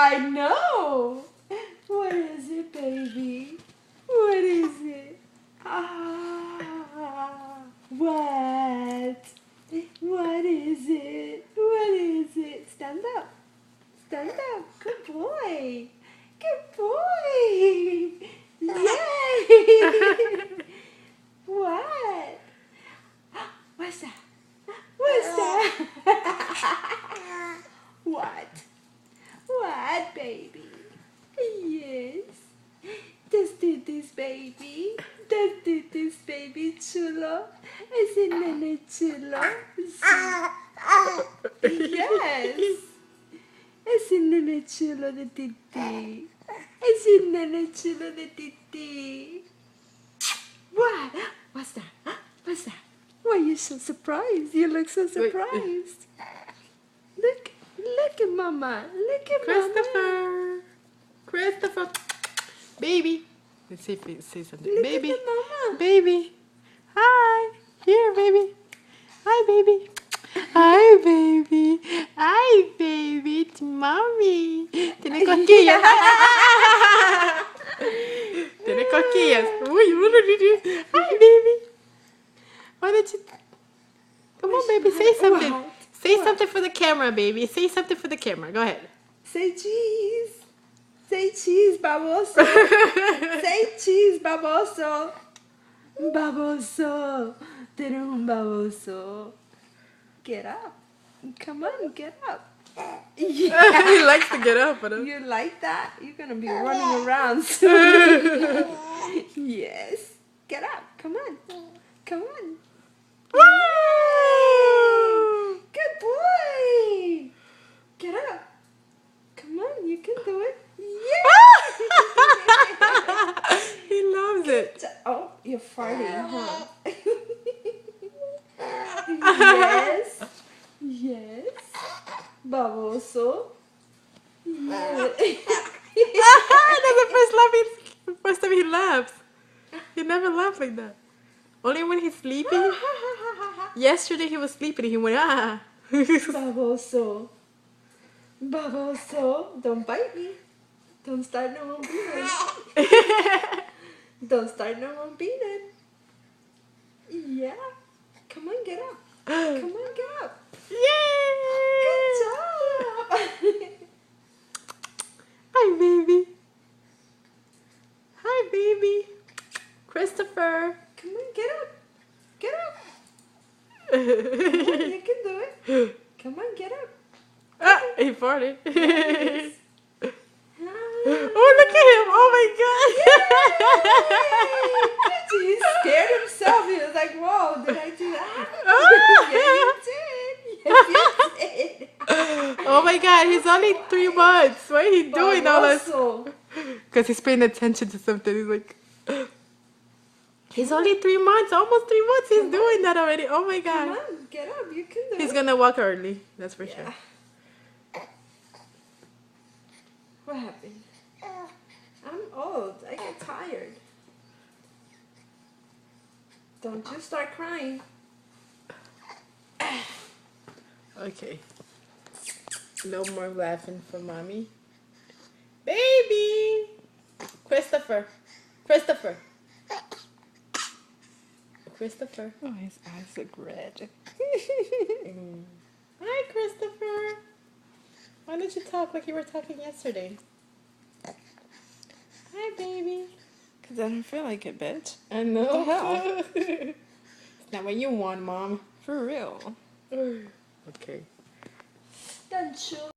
I know. What is it, baby? What is it? What? What is it? What is it? Stand up. Stand up. Good boy. Good boy. Yay. What? What's that? What's that? What? What, baby? Yes. Just do this, baby. Just do this, baby chulo. Ese nene chulo. Yes. Ese nene chulo de titi. Ese nene chulo de titi. What? What's that? What's that? Why are you so surprised? You look so surprised. Look at mama. Look at Christopher. Christopher. Baby. Let's see if he says something. Look Baby. at mama. Baby. Hi. Here, baby. Hi, baby. Hi, baby. Hi, baby. It's mommy. Tiene cosquillas. Tiene cosquillas. Uy, hi, baby. Why did you... Come on, baby. Say something. What? Say something for the camera, baby. Say something for the camera. Go ahead. Say cheese. Say cheese, baboso. Say cheese, baboso. Baboso. Tiene un baboso. Get up. Come on, get up. Yeah. He likes to get up. But You like that? You're going to be running around soon. Yes. Get up. Come on. Come on. Yay! Good boy. Get up. Come on, you can do it. Yeah. He loves it. Oh, you're farting, huh? Yes. Yes. Baboso. Yes. That's the first time he laughs. He never laughs like that. Only when he's sleeping. Yesterday he was sleeping and he went, ah. Baboso. Baboso. Don't bite me. Don't start no one beating. Don't start no one beating. Yeah. Come on, get up. Come on, get up. Yay! Good job. Hi, baby. Hi, baby. Christopher. Come on, get up. Get up. Come on, you can do it. Come on, get up. Ah, he farted. Yes. Oh, look at him. Oh, my God. Yay! He scared himself. He was like, whoa, did I do that? Yeah, you did. Yes, you did. Oh, my God. He's only 3 months. Why is he doing all this? Baboso. Because he's paying attention to something. He's like... He's only 3 months. Almost 3 months. He's doing that already. Oh, my God. Come on, get up. You can do it. He's going to walk early. That's for sure. What happened? I'm old. I get tired. Don't you start crying. Okay. No more laughing for mommy. Baby! Christopher. Christopher. Christopher. Oh, his eyes look red. Hi, Christopher. Why did you talk like you were talking yesterday? Hi, baby. Because I don't feel like it, bitch. I know. What the hell? It's not what you want, Mom. For real. Okay. Don't you?